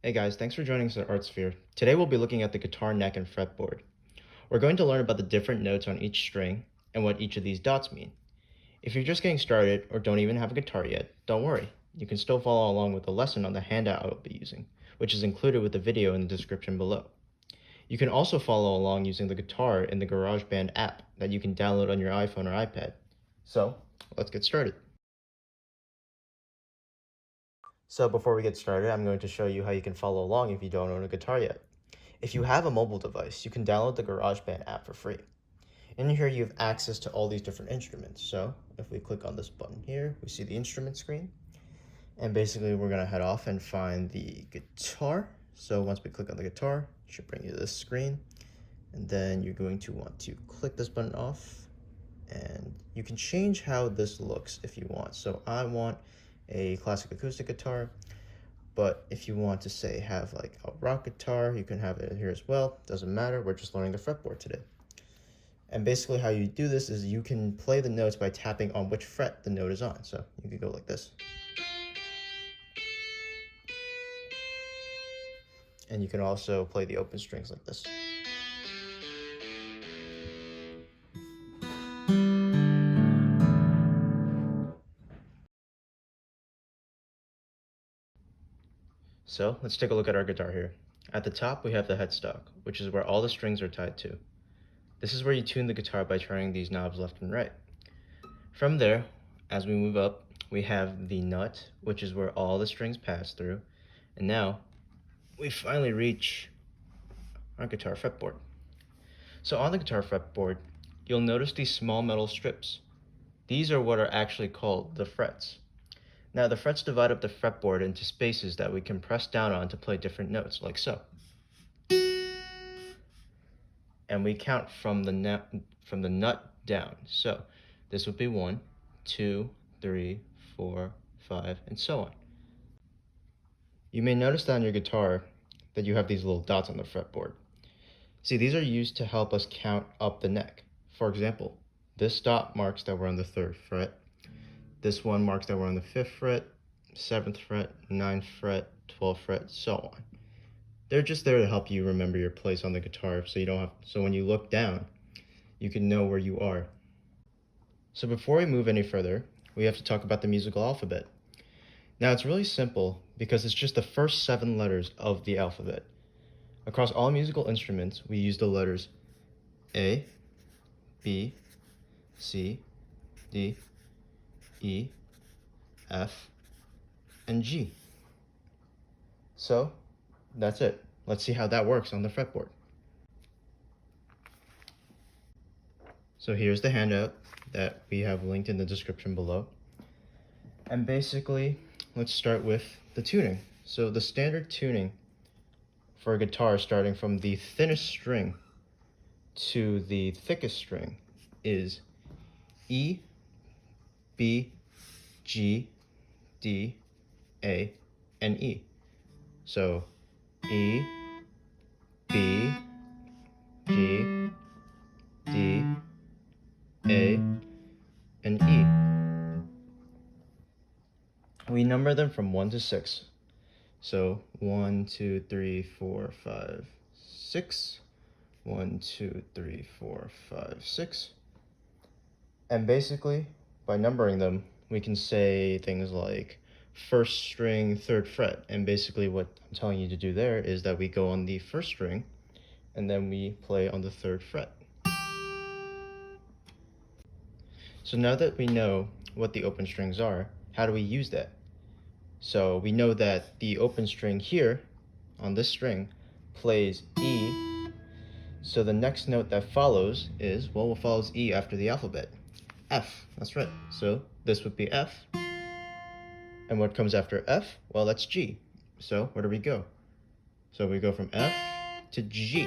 Hey guys, thanks for joining us at ArtSphere. Today we'll be looking at the guitar neck and fretboard. We're going to learn about the different notes on each string and what each of these dots mean. If you're just getting started or don't even have a guitar yet, don't worry. You can still follow along with the lesson on the handout I will be using, which is included with the video in the description below. You can also follow along using the guitar in the GarageBand app that you can download on your iPhone or iPad. So, let's get started. So before we get started, I'm going to show you how you can follow along if you don't own a guitar yet. If you have a mobile device, you can download the GarageBand app for free. In here, you have access to all these different instruments. So if we click on this button here, we see the instrument screen. And basically, we're going to head off and find the guitar. So once we click on the guitar, it should bring you to this screen. And then you're going to want to click this button off. And you can change how this looks if you want. So I want a classic acoustic guitar, but if you want to say have like a rock guitar, you can have it here as well. Doesn't matter, we're just learning the fretboard today. And basically how you do this is you can play the notes by tapping on which fret the note is on. So you could go like this. And you can also play the open strings like this. So let's take a look at our guitar here. At the top, we have the headstock, which is where all the strings are tied to. This is where you tune the guitar by turning these knobs left and right. From there, as we move up, we have the nut, which is where all the strings pass through. And now, we finally reach our guitar fretboard. So on the guitar fretboard, you'll notice these small metal strips. These are what are actually called the frets. Now the frets divide up the fretboard into spaces that we can press down on to play different notes, like so. And we count from the nut down. So this would be 1, 2, 3, 4, 5, and so on. You may notice that on your guitar that you have these little dots on the fretboard. See, these are used to help us count up the neck. For example, this dot marks that we're on the 3rd fret. This one marks that we're on the 5th fret, 7th fret, 9th fret, 12th fret, so on. They're just there to help you remember your place on the guitar so when you look down, you can know where you are. So before we move any further, we have to talk about the musical alphabet. Now it's really simple because it's just the first 7 letters of the alphabet. Across all musical instruments, we use the letters A, B, C, D, E, F, and G. So that's it. Let's see how that works on the fretboard. So here's the handout that we have linked in the description below. And basically, let's start with the tuning. So the standard tuning for a guitar starting from the thinnest string to the thickest string is E, B, G, D, A, and E. So E, B, G, D, A, and E. We number them from 1 to 6. So 1, 2, 3, 4, 5, 6. 1, 2, 3, 4, 5, 6. And basically, by numbering them, we can say things like 1st string, 3rd fret. And basically what I'm telling you to do there is that we go on the 1st string, and then we play on the 3rd fret. So now that we know what the open strings are, how do we use that? So we know that the open string here, on this string, plays E. So the next note that follows is, well, what follows E after the alphabet? F, that's right. So this would be F. And what comes after F? Well, that's G. So where do we go? So we go from F to G.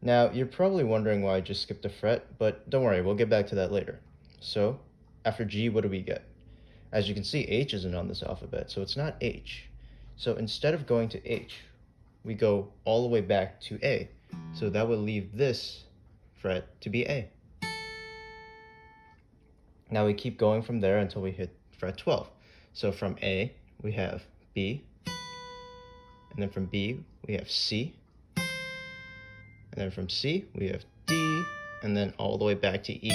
Now, you're probably wondering why I just skipped a fret, but don't worry, we'll get back to that later. So after G, what do we get? As you can see, H isn't on this alphabet, so it's not H. So instead of going to H, we go all the way back to A. So that would leave this fret to be A. Now we keep going from there until we hit fret 12. So from A, we have B, and then from B we have C, and then from C we have D, and then all the way back to E.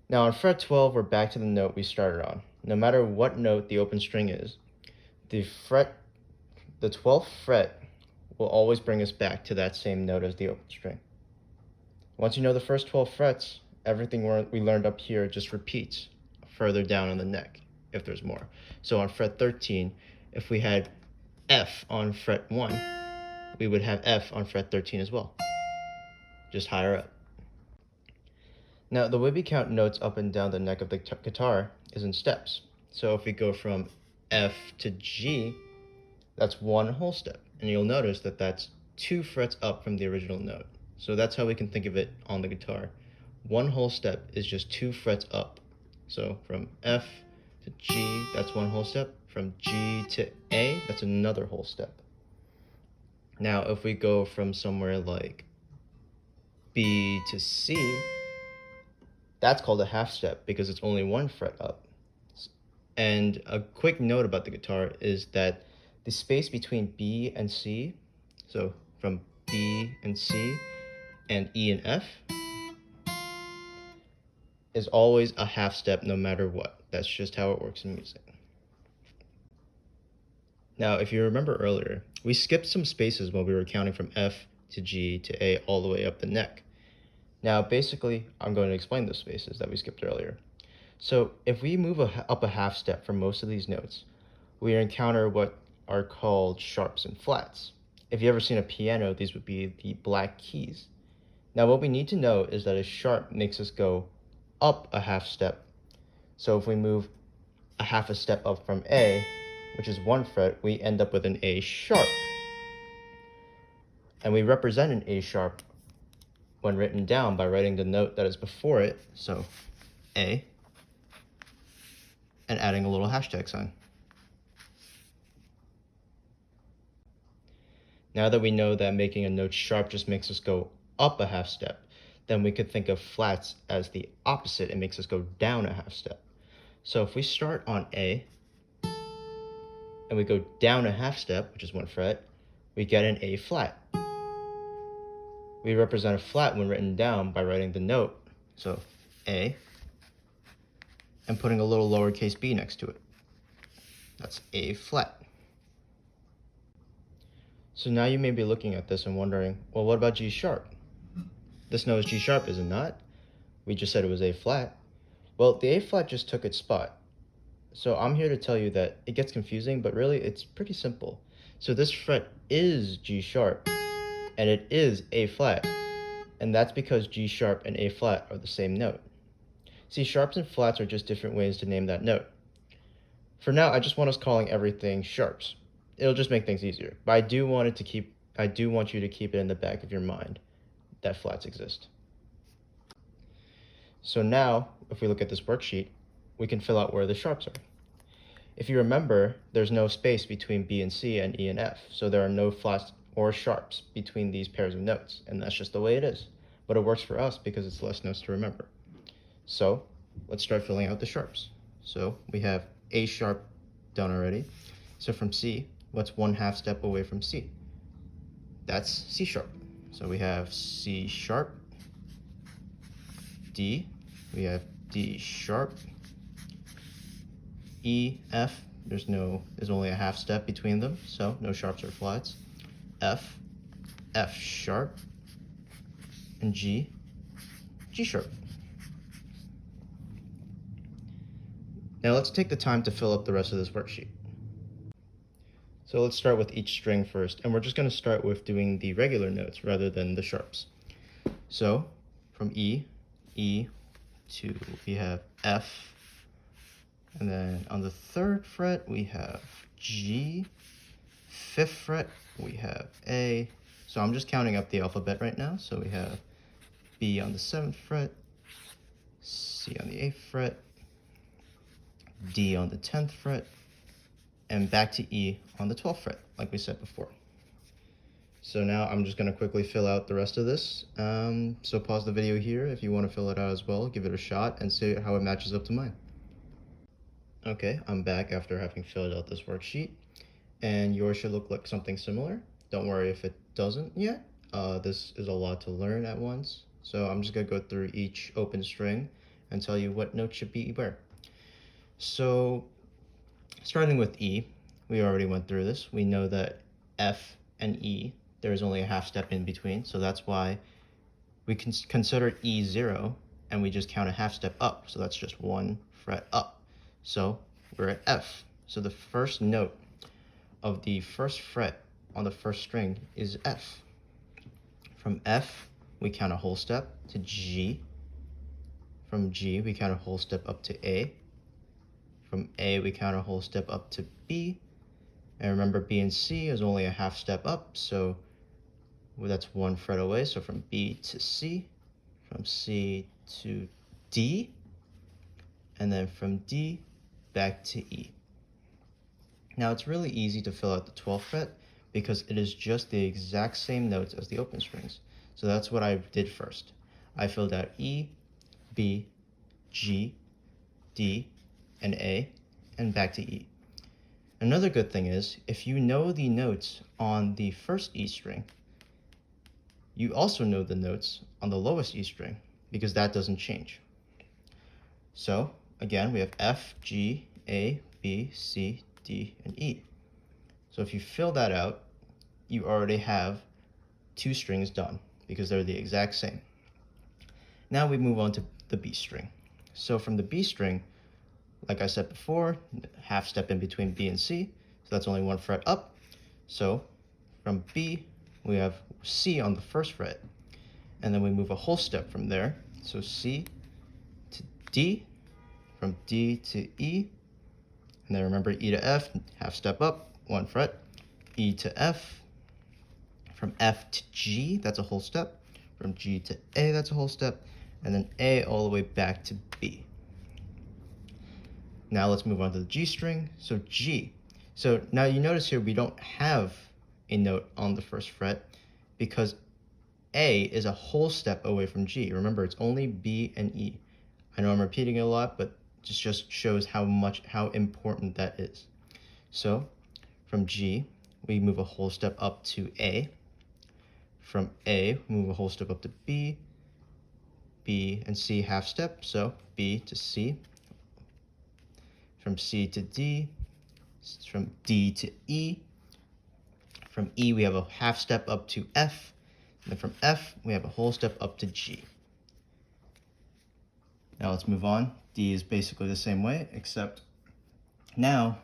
Now on fret 12, we're back to the note we started on. No matter what note the open string is, the 12th fret will always bring us back to that same note as the open string. Once you know the first 12 frets, everything we learned up here just repeats further down on the neck if there's more. So on fret 13, if we had F on fret 1, we would have F on fret 13 as well, just higher up. Now, the way we count notes up and down the neck of the guitar is in steps. So if we go from F to G, that's one whole step. And you'll notice that that's 2 frets up from the original note. So that's how we can think of it on the guitar. One whole step is just 2 frets up. So from F to G, that's one whole step. From G to A, that's another whole step. Now, if we go from somewhere like B to C, that's called a half step because it's only 1 fret up. And a quick note about the guitar is that the space between B and C, so from B and C and E and F, is always a half step no matter what. That's just how it works in music. Now, if you remember earlier, we skipped some spaces while we were counting from F to G to A all the way up the neck. Now, basically, I'm going to explain those spaces that we skipped earlier. So if we move up a half step for most of these notes, we encounter what are called sharps and flats. If you've ever seen a piano, these would be the black keys. Now, what we need to know is that a sharp makes us go up a half step. So if we move a half a step up from A, which is 1 fret, we end up with an A sharp. And we represent an A sharp when written down by writing the note that is before it, so A, and adding a little hashtag sign. Now that we know that making a note sharp just makes us go up a half step, then we could think of flats as the opposite. It makes us go down a half step. So if we start on A, and we go down a half step, which is 1 fret, we get an A flat. We represent a flat when written down by writing the note, so A, and putting a little lowercase b next to it. That's A flat. So now you may be looking at this and wondering, well, what about G sharp? This note is G sharp, is it not? We just said it was A flat. Well, the A flat just took its spot. So I'm here to tell you that it gets confusing, but really it's pretty simple. So this fret is G sharp, and it is A flat, and that's because G sharp and A flat are the same note. See, sharps and flats are just different ways to name that note. For now, I just want us calling everything sharps. It'll just make things easier, but I do want you to keep it in the back of your mind that flats exist. So now, if we look at this worksheet, we can fill out where the sharps are. If you remember, there's no space between B and C and E and F, so there are no flats or sharps between these pairs of notes, and that's just the way it is. But it works for us because it's less notes to remember. So let's start filling out the sharps. So we have A sharp done already. So from C, what's 1 half step away from C? That's C sharp. So we have C sharp, D, we have D sharp, E, F, there's only a half step between them, so no sharps or flats. F, F sharp, and G, G sharp. Now let's take the time to fill up the rest of this worksheet. So let's start with each string first, and we're just going to start with doing the regular notes rather than the sharps. So from E to, we have F, and then on the 3rd fret we have G, 5th fret we have A. So I'm just counting up the alphabet right now. So we have B on the 7th fret, C on the 8th fret, D on the 10th fret, and back to E on the 12th fret, like we said before. So now I'm just going to quickly fill out the rest of this. So pause the video here if you want to fill it out as well, give it a shot, and see how it matches up to mine. Okay, I'm back after having filled out this worksheet. and yours should look like something similar. Don't worry if it doesn't yet. This is a lot to learn at once. So I'm just gonna go through each open string and tell you what note should be where. So starting with E, we already went through this. We know that F and E, there's only a half step in between, so that's why we can consider E 0 and we just count a half step up, so that's just 1 fret up. So we're at F. So the first note of the first fret on the first string is F. From F, we count a whole step to G. From G, we count a whole step up to A. From A, we count a whole step up to B. And remember, B and C is only a half step up, so that's 1 fret away. So from B to C, from C to D, and then from D back to E. Now it's really easy to fill out the 12th fret because it is just the exact same notes as the open strings. So that's what I did first. I filled out E, B, G, D, and A, and back to E. Another good thing is, if you know the notes on the first E string, you also know the notes on the lowest E string, because that doesn't change. So, again, we have F, G, A, B, C, D, and E. So if you fill that out, you already have 2 strings done, because they're the exact same. Now we move on to the B string. So from the B string, like I said before, half step in between B and C, so that's only 1 fret up. So from B, we have C on the first fret, and then we move a whole step from there. So C to D, from D to E, and then remember E to F, half step up, 1 fret. E to F, from F to G, that's a whole step. From G to A, that's a whole step, and then A all the way back to B. Now let's move on to the G string. So G. So now you notice here we don't have a note on the first fret because A is a whole step away from G. Remember, it's only B and E. I know I'm repeating it a lot, but it just shows how important that is. So from G, we move a whole step up to A. From A, we move a whole step up to B. B and C half step, so B to C. From C to D, from D to E. From E, we have a half step up to F. And then from F, we have a whole step up to G. Now let's move on. D is basically the same way, except now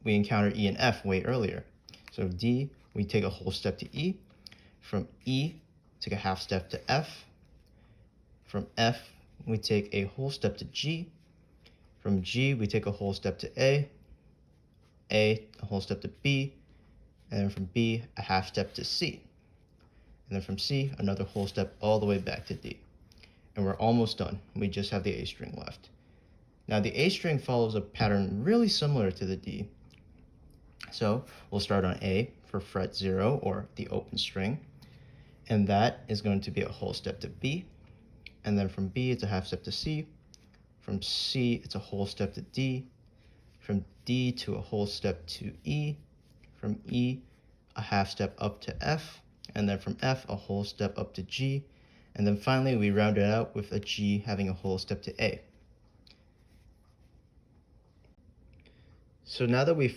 we encounter E and F way earlier. So D, we take a whole step to E. From E, take a half step to F. From F, we take a whole step to G. From G, we take a whole step to A, a whole step to B, and then from B, a half step to C. And then from C, another whole step all the way back to D. And we're almost done. We just have the A string left. Now the A string follows a pattern really similar to the D. So we'll start on A for fret 0, or the open string. And that is going to be a whole step to B. And then from B, it's a half step to C. From C, it's a whole step to D. From D to a whole step to E. From E, a half step up to F. And then from F, a whole step up to G. And then finally, we round it out with a G having a whole step to A. So now that we've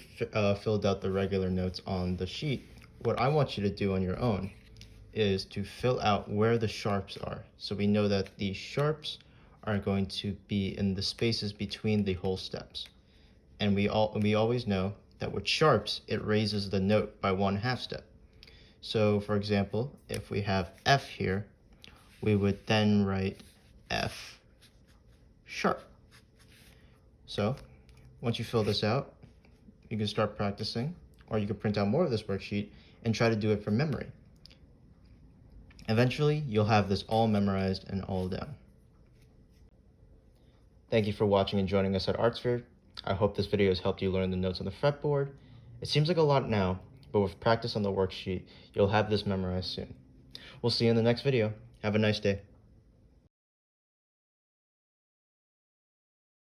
filled out the regular notes on the sheet, what I want you to do on your own is to fill out where the sharps are. So we know that the sharps are going to be in the spaces between the whole steps. And we always know that with sharps, it raises the note by 1 half step. So for example, if we have F here, we would then write F sharp. So once you fill this out, you can start practicing, or you can print out more of this worksheet and try to do it from memory. Eventually, you'll have this all memorized and all down. Thank you for watching and joining us at ArtSphere. I hope this video has helped you learn the notes on the fretboard. It seems like a lot now, but with practice on the worksheet, you'll have this memorized soon. We'll see you in the next video. Have a nice day.